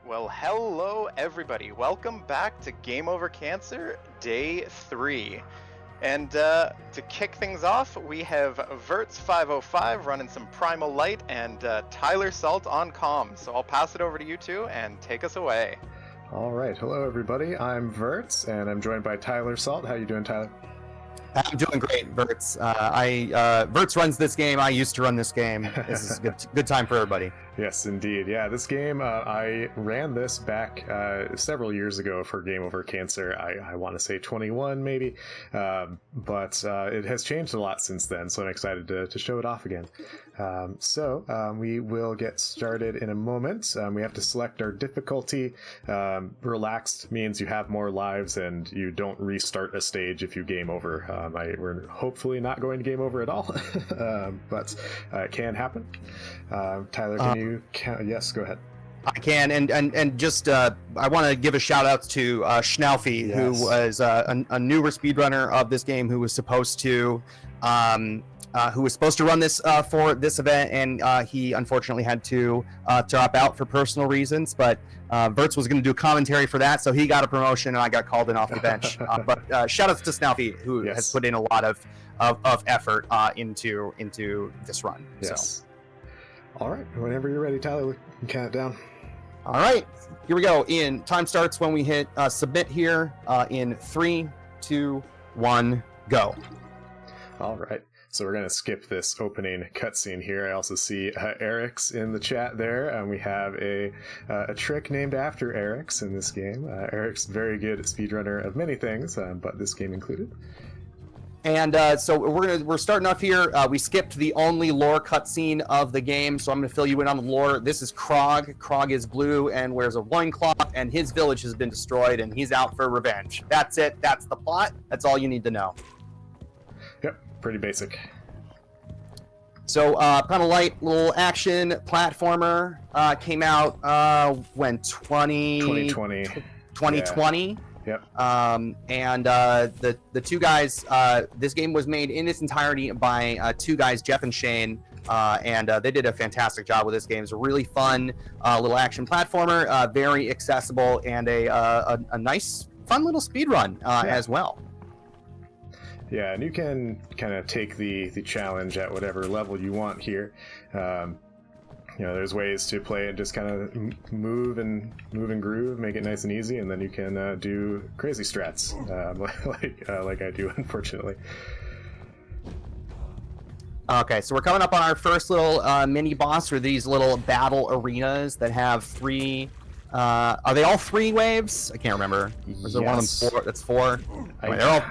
Well, hello everybody. Welcome back to Game Over Cancer, Day 3. And to kick things off, we have Vertz505 running some Primal Light and Tyler Salt on comms. So I'll pass it over to you two and take us away. All right. Hello, everybody. I'm Vertz, and I'm joined by Tyler Salt. How you doing, Tyler? I'm doing great, Vertz. Vertz runs this game. I used to run this game. This is a good time for everybody. Yes, indeed. Yeah, this game, I ran this back several years ago for Game Over Cancer. I want to say 21, maybe. But it has changed a lot since then, so I'm excited to show it off again. We will get started in a moment. We have to select our difficulty. Relaxed means you have more lives and you don't restart a stage if you game over. We're hopefully not going to game over at all, but it can happen. Tyler, can you count? Yes, go ahead. I can, and just I want to give a shout out to Schnaufy, Yes. who was a newer speedrunner of this game, who was supposed to run this for this event, and he unfortunately had to drop out for personal reasons. But Vertz was going to do commentary for that, so he got a promotion, and I got called in off the bench. But shout outs to Schnaufy, who Yes. has put in a lot of effort into this run. Yes. So. All right. Whenever you're ready, Tyler, we can count it down. All right, here we go. Time starts when we hit submit here in 3, 2, 1, go. All right. So we're going to skip this opening cutscene here. I also see Eric's in the chat there, and we have a trick named after Eric's in this game. Eric's very good at speedrunner of many things, but this game included. And so we're starting off here. We skipped the only lore cutscene of the game, so I'm going to fill you in on the lore. This is Krog. Krog is blue and wears a loincloth, and his village has been destroyed, and he's out for revenge. That's it. That's the plot. That's all you need to know. Yep, pretty basic. So Primal Light, little action platformer, came out when 2020. 2020. Yeah. Yep. And the two guys, this game was made in its entirety by two guys, Jeff and Shane, and they did a fantastic job with this game. It's a really fun little action platformer, very accessible, and a nice, fun little speed run as well. Yeah, and you can kind of take the challenge at whatever level you want here. There's ways to play it, just kind of move and groove, make it nice and easy, and then you can do crazy strats, like I do, unfortunately. Okay, so we're coming up on our first little mini boss, or these little battle arenas that have three. Are they all 3 waves? I can't remember. Or is there one of them 4? That's 4. They're all.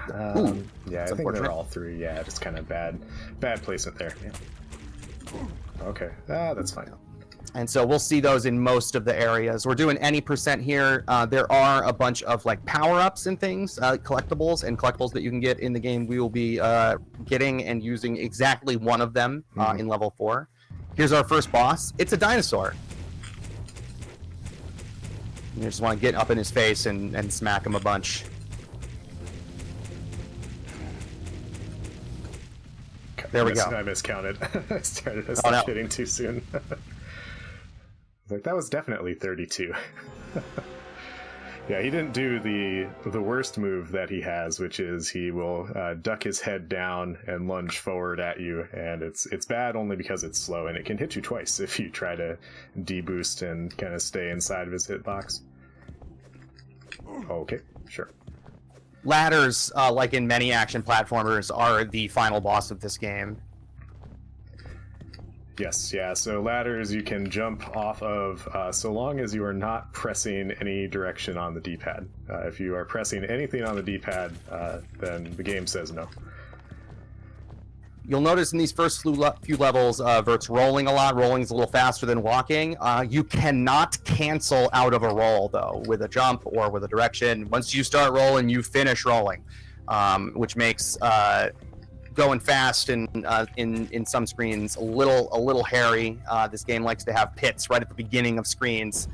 Yeah, I think they're all 3. Yeah, just kind of bad placement there. Yeah. Okay, that's fine. And so we'll see those in most of the areas. We're doing any percent here. There are a bunch of like power-ups and things, collectibles that you can get in the game. We will be getting and using exactly one of them in level 4. Here's our first boss. It's a dinosaur. You just want to get up in his face and smack him a bunch. There we go. I miscounted. I started hitting too soon. Like, that was definitely 32. Yeah, he didn't do the worst move that he has, which is he will duck his head down and lunge forward at you, and it's bad only because it's slow, and it can hit you twice if you try to deboost and kind of stay inside of his hitbox. Okay, sure. Ladders, like in many action platformers, are the final boss of this game. Yes, yeah, so ladders you can jump off of so long as you are not pressing any direction on the D-pad. If you are pressing anything on the D-pad, then the game says no. You'll notice in these first few levels, Vert's rolling a lot. Rolling's a little faster than walking. You cannot cancel out of a roll, though, with a jump or with a direction. Once you start rolling, you finish rolling, which makes going fast and in some screens a little hairy. This game likes to have pits right at the beginning of screens.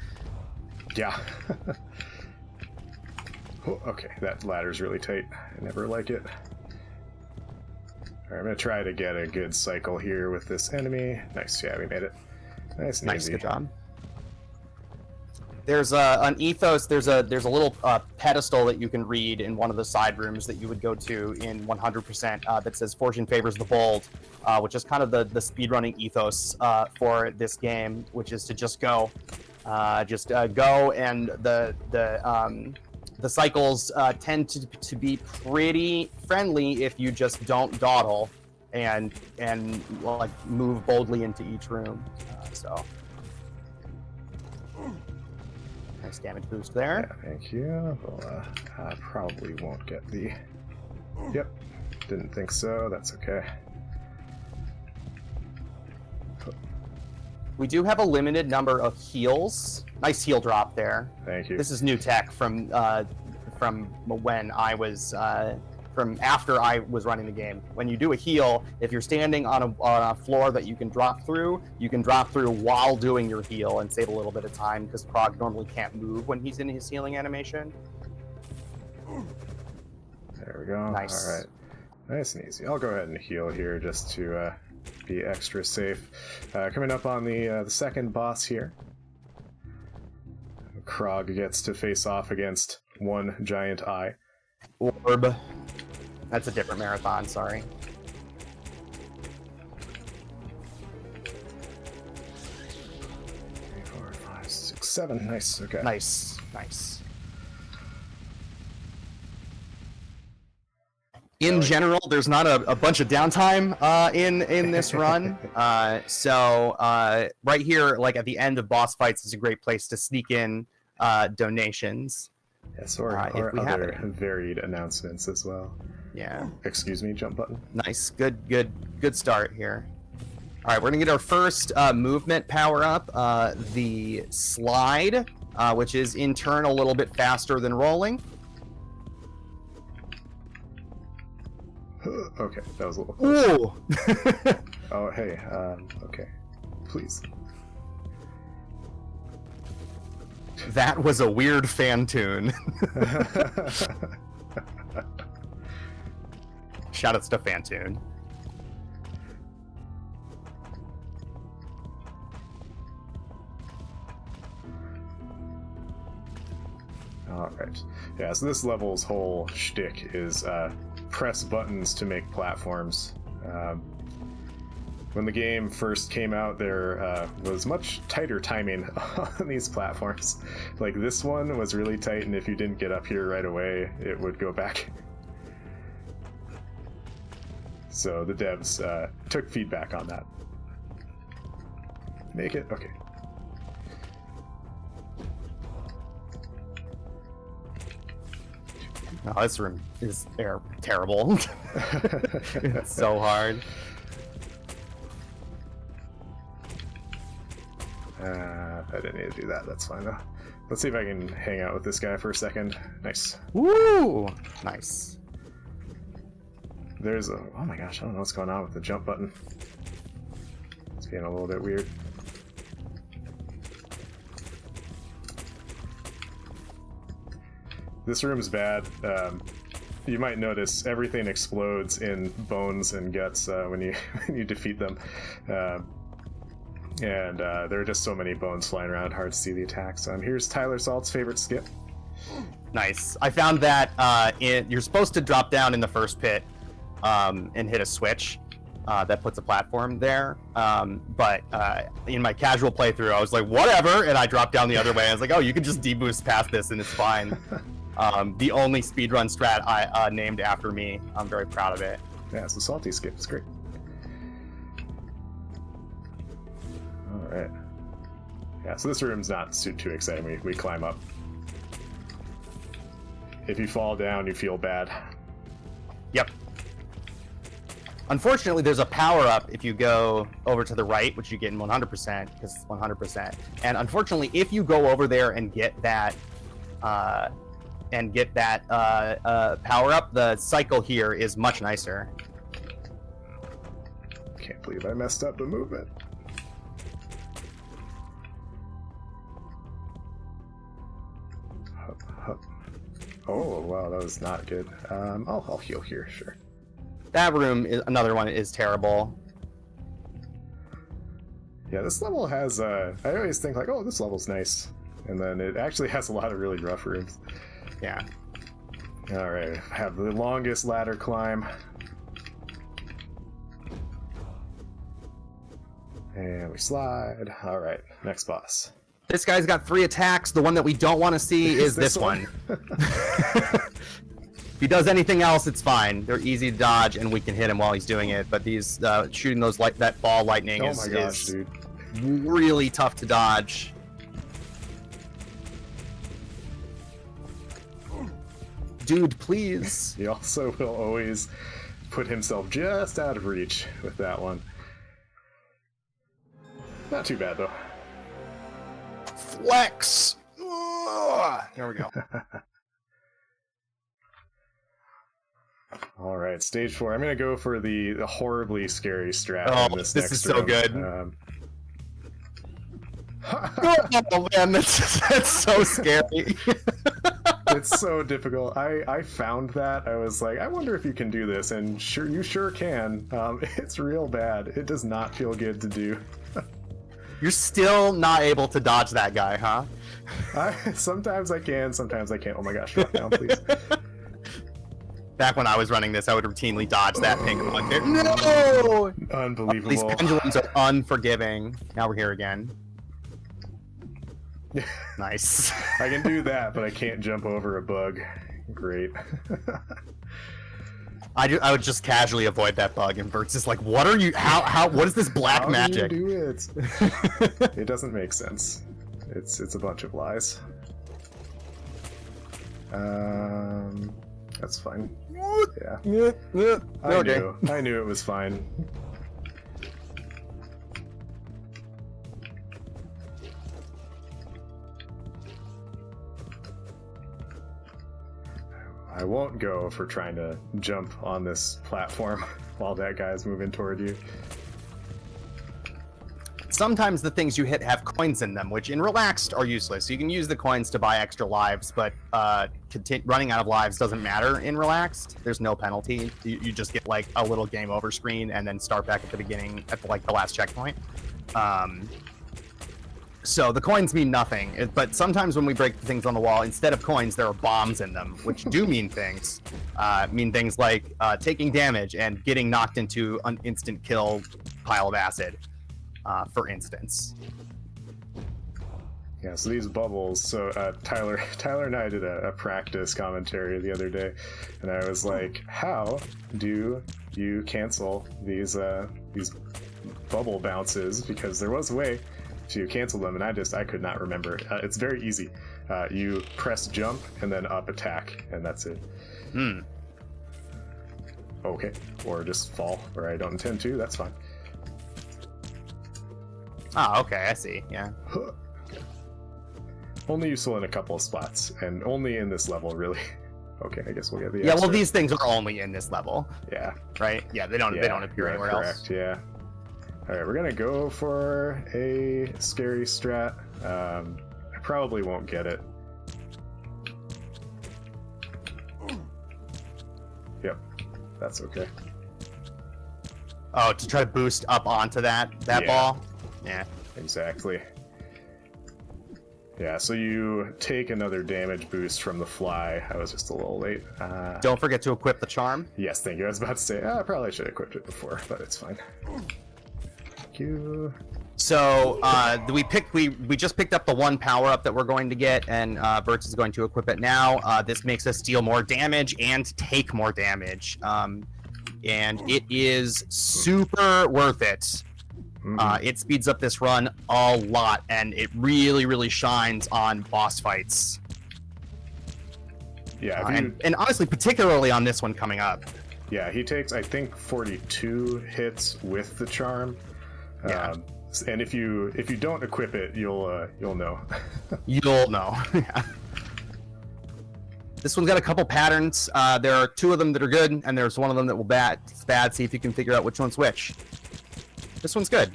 Yeah. Oh, okay, that ladder's really tight. I never like it. Alright, I'm going to try to get a good cycle here with this enemy. Nice, yeah, we made it. Nice and easy. Good job. There's an ethos. There's a little pedestal that you can read in one of the side rooms that you would go to in 100% that says "Fortune favors the bold," which is kind of the speedrunning ethos for this game, which is to just go, go, and the cycles tend to be pretty friendly if you just don't dawdle and like move boldly into each room. So. Nice damage boost there. Yeah, thank you. Well, I probably won't get the... Yep, didn't think so. That's okay. We do have a limited number of heals. Nice heal drop there. Thank you. This is new tech from when I was from after I was running the game. When you do a heal, if you're standing on a floor that you can drop through while doing your heal and save a little bit of time, because Krog normally can't move when he's in his healing animation. There we go. Nice. All right. Nice and easy. I'll go ahead and heal here just to be extra safe. Coming up on the second boss here. Krog gets to face off against one giant eye. Orb. That's a different marathon, sorry. 3, 4, 5, 6, 7. Nice, okay. Nice. In general, there's not a bunch of downtime in this run. So right here, like at the end of boss fights, is a great place to sneak in donations. Yes, or other varied announcements as well. Yeah. Excuse me, jump button. Nice. Good start here. All right, we're gonna get our first movement power up, the slide, which is in turn a little bit faster than rolling. Okay, that was a little close. Ooh. Oh, hey, okay, please. That was a weird fan tune. Shoutouts to fan tune. Alright. Yeah, so this level's whole shtick is press buttons to make platforms. When the game first came out, there was much tighter timing on these platforms. Like, this one was really tight, and if you didn't get up here right away, it would go back. So the devs took feedback on that. Make it? Okay. Oh, this room is terrible. It's so hard. I didn't need to do that. That's fine, though. Let's see if I can hang out with this guy for a second. Nice. Woo! Nice. There's a... Oh my gosh, I don't know what's going on with the jump button. It's getting a little bit weird. This room's bad. You might notice everything explodes in bones and guts when you defeat them. And there are just so many bones flying around, hard to see the attacks. Here's Tyler Salt's favorite skip. Nice. I found that you're supposed to drop down in the first pit and hit a switch that puts a platform there. But in my casual playthrough, I was like, whatever, and I dropped down the other way. I was like, oh, you can just deboost past this and it's fine. The only speedrun strat I named after me. I'm very proud of it. Yeah, it's the salty skip. It's great. Alright. Yeah, so this room's not too exciting. We climb up. If you fall down, you feel bad. Yep. Unfortunately, there's a power-up if you go over to the right, which you get in 100%, because it's 100%. And unfortunately, if you go over there and get that power-up, the cycle here is much nicer. Can't believe I messed up the movement. Oh, wow, that was not good. I'll heal here, sure. That room, another one, is terrible. Yeah, this level has, I always think like, oh, this level's nice. and then it actually has a lot of really rough rooms. Yeah. All right, have the longest ladder climb. And we slide. All right, next boss. This guy's got 3 attacks. The one that we don't want to see is this one. If he does anything else, it's fine. They're easy to dodge, and we can hit him while he's doing it. But these shooting those that ball lightning is dude. really tough to dodge. Dude, please. He also will always put himself just out of reach with that one. Not too bad, though. Flex! Ugh. There we go. All right, stage 4. I'm going to go for the horribly scary strat. Oh, in this this next is so round. good. Oh, man, that's so scary. It's so difficult. I found that. I was like, I wonder if you can do this, and you sure can. It's real bad. It does not feel good to do. You're still not able to dodge that guy, huh? Sometimes I can, sometimes I can't. Oh my gosh, drop down, please. Back when I was running this, I would routinely dodge that ping pong there. No! Unbelievable. These pendulums are unforgiving. Now we're here again. Nice. I can do that, but I can't jump over a bug. Great. I would just casually avoid that bug, and Vertz is like, "What are you? What is this black magic?" How do you do it? It doesn't make sense. It's a bunch of lies. That's fine. Yeah. I knew it was fine. I won't go for trying to jump on this platform while that guy's moving toward you. Sometimes the things you hit have coins in them, which in Relaxed are useless. You can use the coins to buy extra lives, but running out of lives doesn't matter in Relaxed. There's no penalty. You just get like a little game over screen and then start back at the beginning at the last checkpoint. So the coins mean nothing, but sometimes when we break things on the wall, instead of coins, there are bombs in them, which do mean things. Mean things like taking damage and getting knocked into an instant kill pile of acid, for instance. Yeah, so these bubbles, so Tyler and I did a practice commentary the other day, and I was like, how do you cancel these bubble bounces? Because there was a way to cancel them, and I could not remember it. It's very easy. You press jump and then up attack, and that's it. Okay, or just fall, or I don't intend to, that's fine. Oh, okay, I see, yeah. Only useful in a couple of spots, and only in this level, really. Okay, I guess we'll get the Yeah, extra. well, these things are only in this level. Yeah. Right? Yeah, they don't appear anywhere else. Correct, yeah. Alright, we're gonna go for a scary strat. I probably won't get it. Yep, that's okay. Oh, to try to boost up onto that ball? Yeah. Exactly. Yeah, so you take another damage boost from the fly. I was just a little late. Don't forget to equip the charm. Yes, thank you. I was about to say, I probably should have equipped it before, but it's fine. Thank you. So we just picked up the one power up that we're going to get, and Vertz is going to equip it now. This makes us deal more damage and take more damage, and it is super worth it. It speeds up this run a lot, and it really, really shines on boss fights. Yeah, and honestly, particularly on this one coming up. Yeah, he takes, I think, 42 hits with the charm. Yeah. And if you don't equip it, you'll know. You'll know. Yeah. This one's got a couple patterns. There are 2 of them that are good, and there's one of them that will bad. See if you can figure out which one's which. This one's good.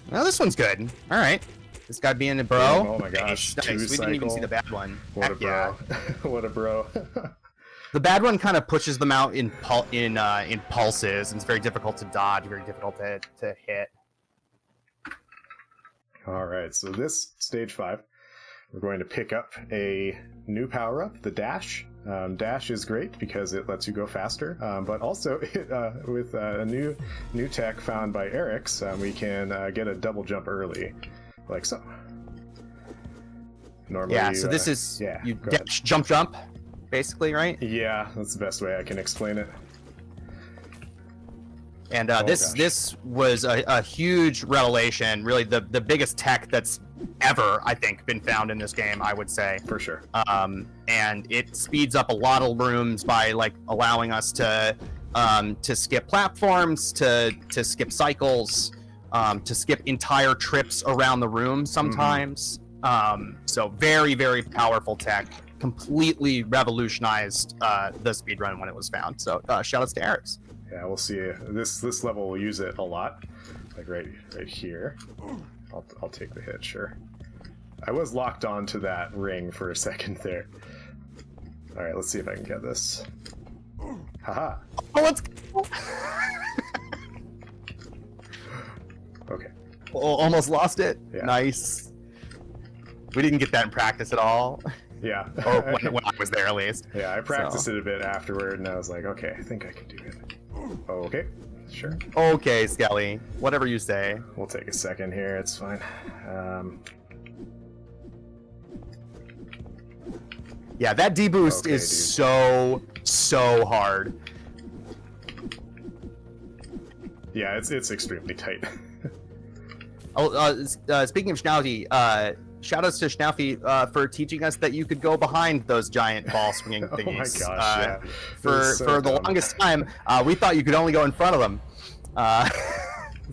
Well, this one's good. All right. This guy being a bro. Oh my gosh. Nice. We didn't even see the bad one. What a bro. Yeah. What a bro. The bad one kind of pushes them out in pulses, and it's very difficult to dodge, very difficult to hit. All right, so this stage 5, we're going to pick up a new power-up, the dash. Dash is great because it lets you go faster, but also with a new tech found by Eric's, we can get a double jump early, like so. Normally, yeah, so this is you jump, basically, right? Yeah, that's the best way I can explain it. And this was a huge revelation, really the biggest tech that's ever, I think, been found in this game, I would say. For sure. And it speeds up a lot of rooms by like allowing us to skip platforms, to skip cycles, to skip entire trips around the room sometimes. So very, very powerful tech. Completely revolutionized the speedrun when it was found. So shout outs to Eric's. Yeah, we'll see. This level will use it a lot, like right here. I'll take the hit, sure. I was locked onto that ring for a second there. All right, let's see if I can get this. Haha. Oh, let's go. Okay. Oh, almost lost it. Yeah. Nice. We didn't get that in practice at all. Yeah. Or when I was there, at least. Yeah, I practiced it a bit afterward, and I was like, okay, I think I can do it. Okay, sure. Okay, Skelly. Whatever you say. We'll take a second here. It's fine. Yeah, that deboost Okay, is dude. so hard. Yeah, it's extremely tight. Speaking of Schnaufy, shout outs to Schnaufy for teaching us that you could go behind those giant ball swinging thingies. Oh my gosh, yeah. For the longest time, we thought you could only go in front of them.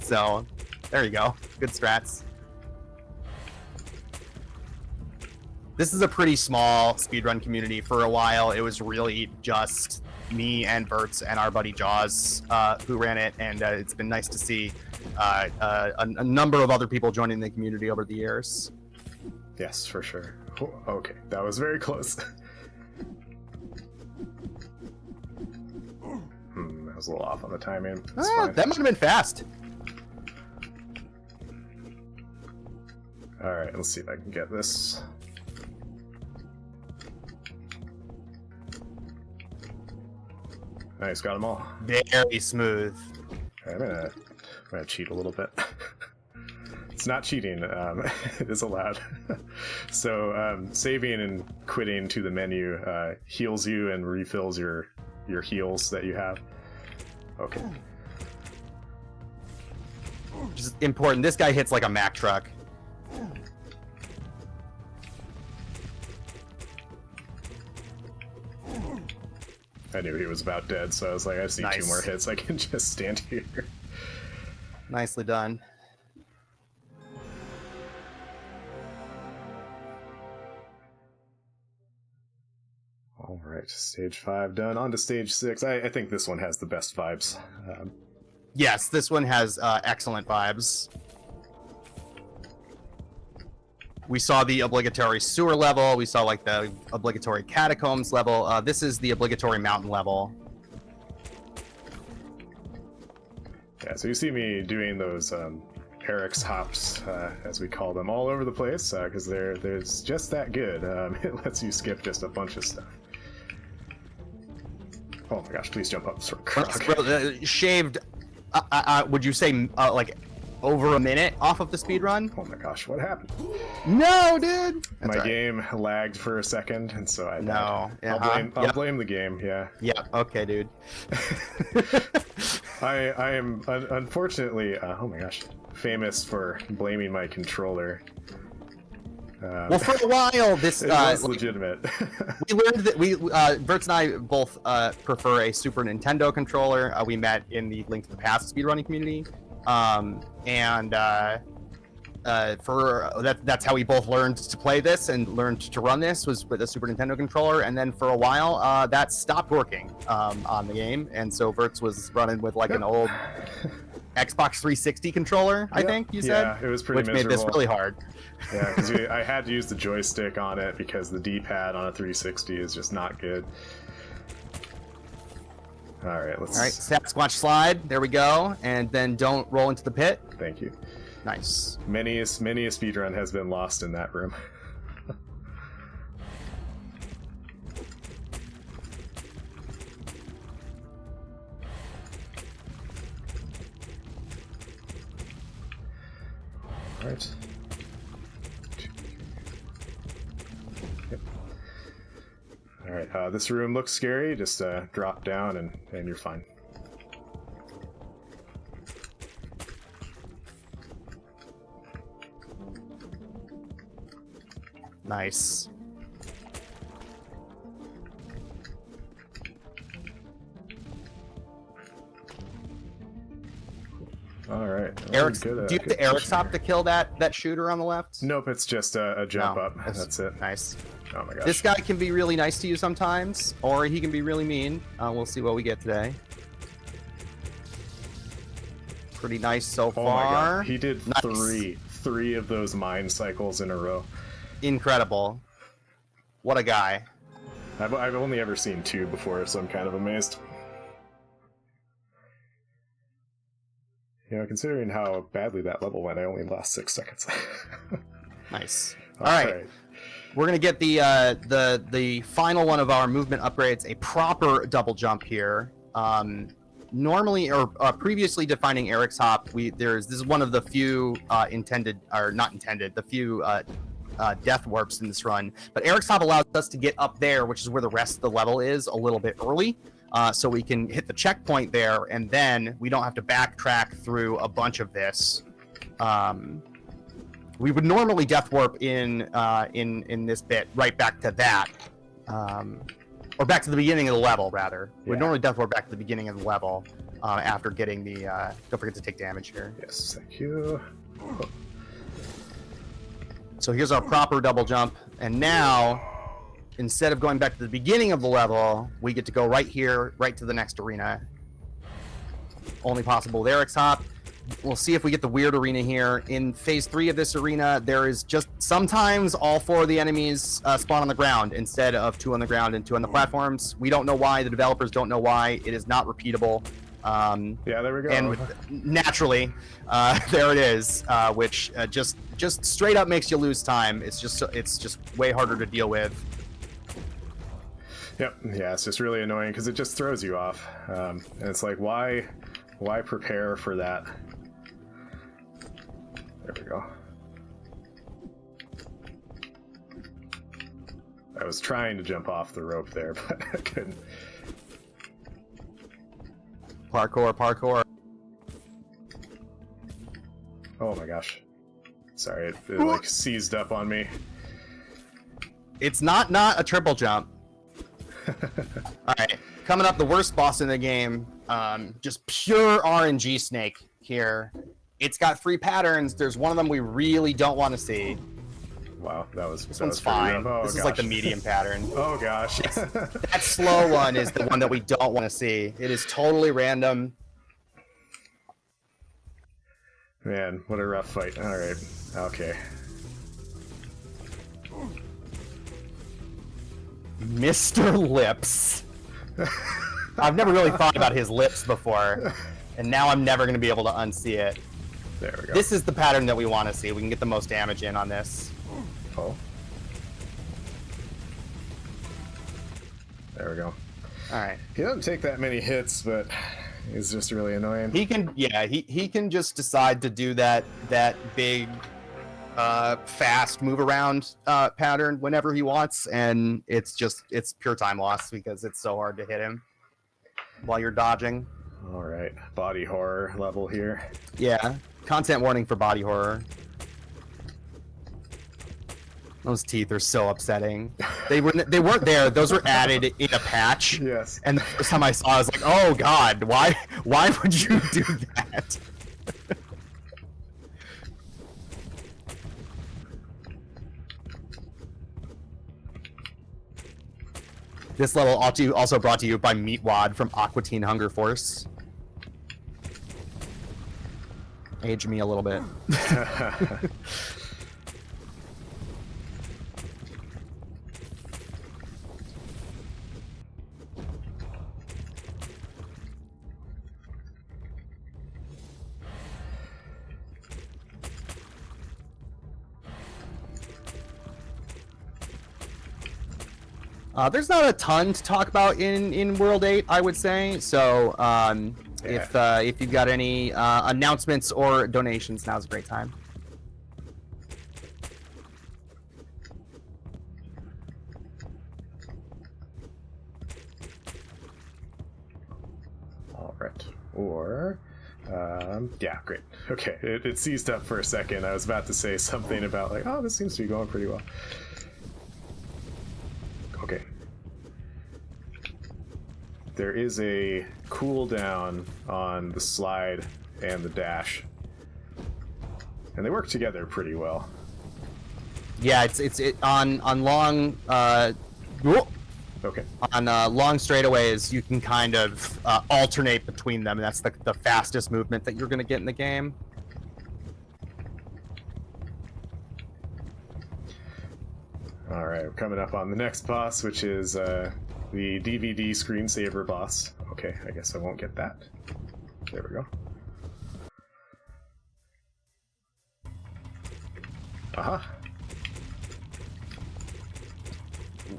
So, there you go. Good strats. This is a pretty small speedrun community. For a while, it was really just me and Vertz and our buddy Jaws who ran it, and it's been nice to see a number of other people joining the community over the years. Yes, for sure. Okay, that was very close. I was a little off on the timing. That might have been fast. All right, let's see if I can get this. Nice, got them all. Very smooth. I'm gonna cheat a little bit. It's not cheating. It is allowed. So saving and quitting to the menu heals you and refills your heals that you have. Okay. Which is important. This guy hits like a Mack truck. I knew he was about dead, so I was like, I just need 2 more hits. I can just stand here. Nicely done. All right, stage 5 done. On to stage 6. I think this one has the best vibes. Yes, this one has excellent vibes. We saw the obligatory sewer level. We saw like the obligatory catacombs level. This is the obligatory mountain level. Yeah, so you see me doing those Eric's hops, as we call them, all over the place, because there's just that good. It lets you skip just a bunch of stuff. Oh my gosh, please jump up, Sir Croc. Shaved, would you say, like, over a minute off of the speed run? Oh my gosh, what happened? No, dude! My game lagged for a second, and so I died. No. I'll blame the game, yeah. Yeah, okay, dude. I am, unfortunately, oh my gosh, famous for blaming my controller. Well, for a while, this was legitimate. We learned that Vertz and I both prefer a Super Nintendo controller. We met in the Link to the Past speedrunning community, that's how we both learned to play this and learned to run this, was with a Super Nintendo controller. And then for a while, that stopped working on the game, and so Vertz was running with like an old Xbox 360 controller, I think you said. Yeah, it was pretty which miserable. Made this really hard. Yeah, because I had to use the joystick on it because the D-pad on a 360 is just not good. All right, let's. All right, Sasquatch slide. There we go. And then don't roll into the pit. Thank you. Nice. Many a speedrun has been lost in that room. All right. Yep. All right. This room looks scary. Just drop down and you're fine. Nice. All right. Eric's, do you have the Eric's hop to kill that shooter on the left? Nope, it's just a jump No, up. That's it. Nice. Oh my gosh. This guy can be really nice to you sometimes, or he can be really mean. We'll see what we get today. Pretty nice so far. Oh my god. He did Nice. three of those mine cycles in a row. Incredible. What a guy. I've only ever seen 2 before, so I'm kind of amazed. You know, considering how badly that level went, I only lost 6 seconds. Nice. All right. We're gonna get the final one of our movement upgrades, a proper double jump here. Normally, or previously defining Eric's hop, this is one of the few the few death warps in this run. But Eric's hop allows us to get up there, which is where the rest of the level is, a little bit early. So we can hit the checkpoint there, and then we don't have to backtrack through a bunch of this. We would normally death warp in this bit right back to that, or back to the beginning of the level rather. We'd normally death warp back to the beginning of the level after getting the. Don't forget to take damage here. Yes, thank you. So here's our proper double jump, and now, instead of going back to the beginning of the level, we get to go right here, right to the next arena. Only possible with Eric's hop. We'll see if we get the weird arena here. In phase 3 of this arena, there is just sometimes all 4 of the enemies spawn on the ground instead of 2 on the ground and 2 on the platforms. We don't know why. The developers don't know why. It is not repeatable. Yeah, there we go. And naturally, there it is, which just straight up makes you lose time. It's just way harder to deal with. Yep. Yeah, it's just really annoying because it just throws you off, and it's like, why prepare for that? There we go. I was trying to jump off the rope there, but I couldn't. Parkour. Oh my gosh. Sorry, it like seized up on me. It's not a triple jump. All right, coming up, the worst boss in the game. Just pure RNG snake here. It's got 3 patterns. There's one of them we really don't want to see. Wow, This one's fine. Oh, this is like the medium pattern. Oh gosh. That slow one is the one that we don't want to see. It is totally random. Man, what a rough fight. All right. Okay. Mr. Lips. I've never really thought about his lips before, and now I'm never going to be able to unsee it. There we go. This is the pattern that we want to see. We can get the most damage in on this. Oh. There we go. All right. He doesn't take that many hits, but he's just really annoying. He can just decide to do that big fast move around pattern whenever he wants, and it's pure time loss because it's so hard to hit him while you're dodging. All right, body horror level here. Yeah, content warning for body horror. Those teeth are so upsetting. They weren't there. Those were added in a patch. Yes. And the first time I saw it, I was like, oh god, why would you do that? This level also brought to you by Meatwad from Aqua Teen Hunger Force. Age me a little bit. There's not a ton to talk about in World 8, I would say. So if you've got any announcements or donations, now's a great time. All right. Or, yeah, great. Okay, it seized up for a second. I was about to say something about like, oh, this seems to be going pretty well. Okay. There is a cooldown on the slide and the dash, and they work together pretty well. Yeah, it's on long Okay. on long straightaways. You can kind of alternate between them, and that's the fastest movement that you're going to get in the game. All right, we're coming up on the next boss, which is the DVD screensaver boss. Okay, I guess I won't get that. There we go. Aha.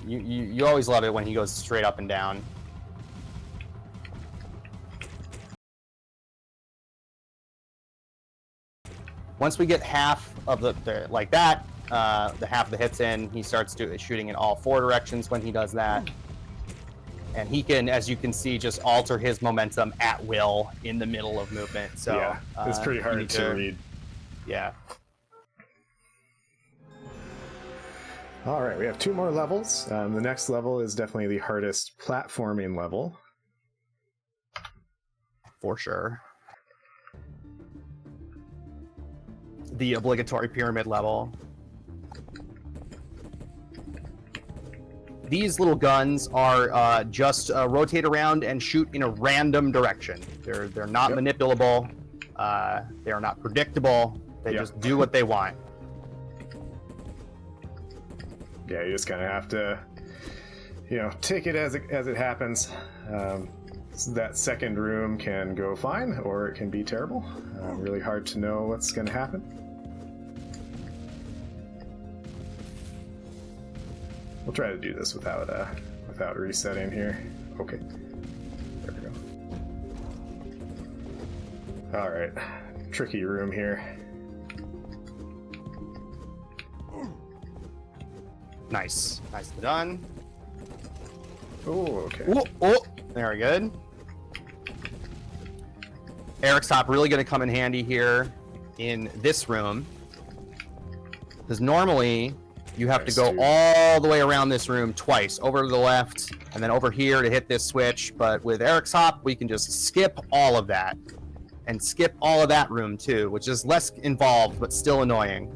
You always love it when he goes straight up and down. Once we get half of the like that, the half of the hits in, he starts shooting in all 4 directions when he does that. And he can, as you can see, just alter his momentum at will in the middle of movement. So yeah, it's pretty hard to read. Yeah. All right, we have 2 more levels. The next level is definitely the hardest platforming level. For sure. The obligatory pyramid level. These little guns are just rotate around and shoot in a random direction. They're not manipulable. They are not predictable. They just do what they want. Yeah, you just kind of have to, take it as it happens. So that second room can go fine, or it can be terrible. Really hard to know what's going to happen. We'll try to do this without resetting here. Okay, there we go. All right, tricky room here. Nice, nicely done. Oh, okay. Oh, very good. Eric's top really going to come in handy here in this room, because normally you have to go all the way around this room twice, over to the left and then over here to hit this switch. But with Eric's hop, we can just skip all of that and skip all of that room too, which is less involved but still annoying.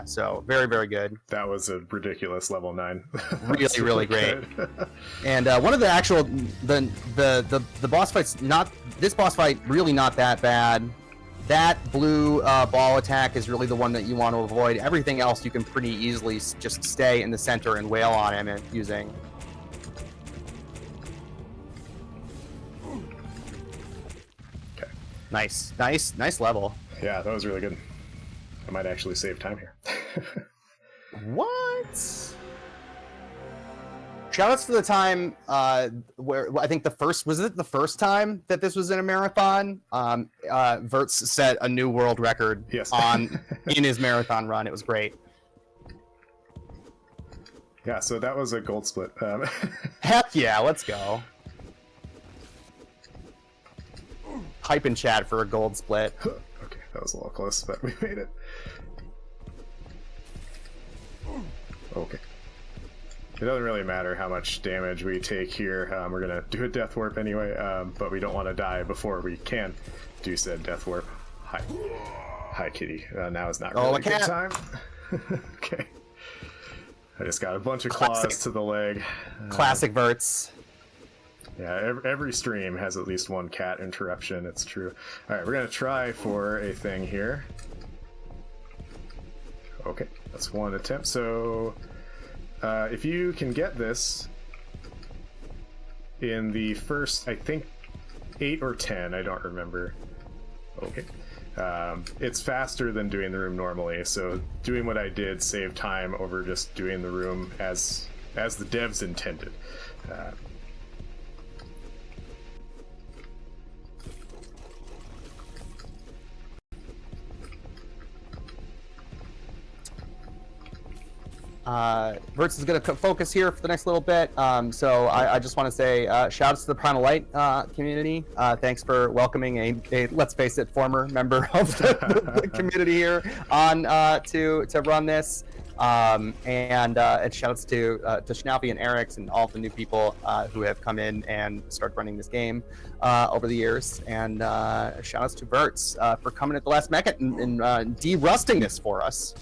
So very, very good. That was a ridiculous level 9. Really, really great. And one of the actual the boss fights, this boss fight really not that bad. That blue ball attack is really the one that you want to avoid. Everything else you can pretty easily just stay in the center and wail on him and using. Okay. Nice level. Yeah, that was really good. I might actually save time here. What? Shoutouts to the time where I think the first time that this was in a marathon? Vertz set a new world record in his marathon run. It was great. Yeah, so that was a gold split. Heck yeah, let's go. Hype in chat for a gold split. Okay, that was a little close, but we made it. Okay. It doesn't really matter how much damage we take here. We're going to do a death warp anyway, but we don't want to die before we can do said death warp. Hi, kitty. Now is not really a good time. Okay. I just got a bunch of claws to the leg. Classic Vertz. Yeah, every stream has at least one cat interruption. It's true. All right, we're going to try for a thing here. Okay, that's one attempt. So if you can get this in the first, I think, 8 or 10, I don't remember. Okay. It's faster than doing the room normally, so doing what I did saved time over just doing the room as as the devs intended. Vertz is going to focus here for the next little bit. So I just want to say shouts to the Primal Light community. Thanks for welcoming a let's face it, former member of the community here on to run this. And shouts to Schnaufy and Eric's and all the new people who have come in and started running this game over the years. And shoutouts to Vertz for coming at the last second and de-rusting this for us.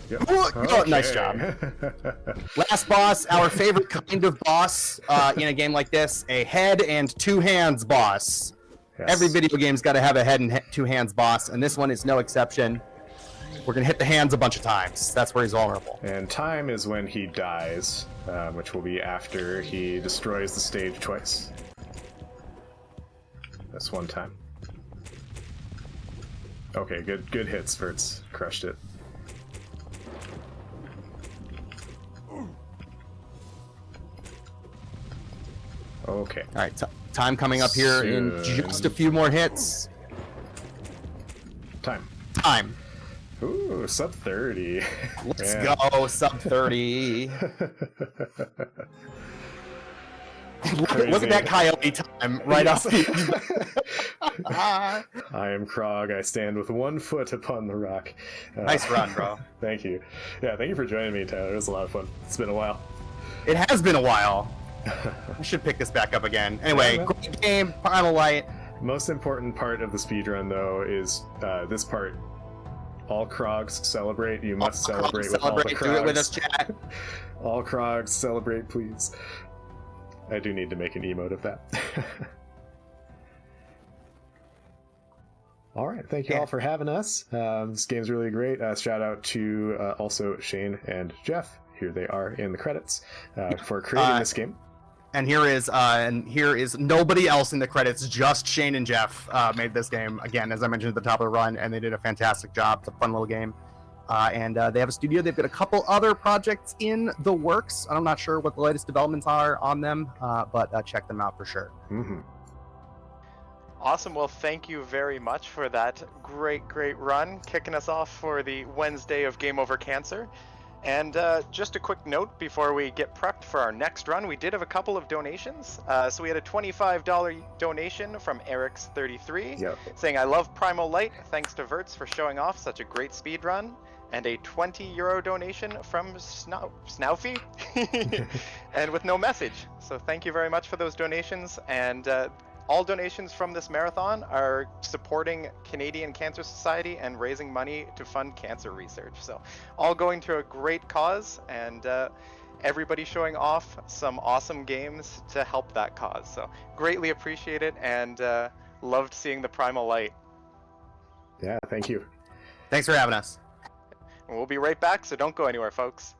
Yep. Oh, nice job. Last boss, our favorite kind of boss in a game like this, a head and two hands boss. Yes. Every video game's got to have a head and two hands boss, and this one is no exception. We're going to hit the hands a bunch of times. That's where he's vulnerable. And time is when he dies, which will be after he destroys the stage twice. That's one time. Okay, good hits, Vertz. Crushed it. Okay. All right, time coming up here in just a few more hits. Time. Ooh, sub 30. Let's go, sub 30. Look at that coyote time right off the... I am Krog. I stand with 1 foot upon the rock. Nice run, bro. Thank you. Yeah, thank you for joining me, Tyler. It was a lot of fun. It's been a while. It has been a while. We should pick this back up again. Anyway, great game, Primal Light. Most important part of the speedrun, though, is this part. All Krogs celebrate. You must celebrate with all the Krogs. Do it with us, chat. All Krogs celebrate, please. I do need to make an emote of that. All right, thank you all for having us. This game's really great. Shout out to also Shane and Jeff. Here they are in the credits for creating this game. And here is nobody else in the credits. Just Shane and Jeff made this game again, as I mentioned at the top of the run, and they did a fantastic job. It's a fun little game. And they have a studio. They've got a couple other projects in the works. I'm not sure what the latest developments are on them, but check them out for sure. Mm-hmm. Awesome. Well, thank you very much for that great run, kicking us off for the Wednesday of Game Over Cancer. And just a quick note before we get prepped for our next run, we did have a couple of donations. So we had a $25 donation from Eric's33 saying, "I love Primal Light. Thanks to Vertz for showing off such a great speed run." And a €20 donation from Schnaufy and with no message. So thank you very much for those donations. And all donations from this marathon are supporting Canadian Cancer Society and raising money to fund cancer research. So all going to a great cause, and everybody showing off some awesome games to help that cause. So greatly appreciate it, and loved seeing the Primal Light. Yeah, thank you. Thanks for having us. We'll be right back, so don't go anywhere, folks.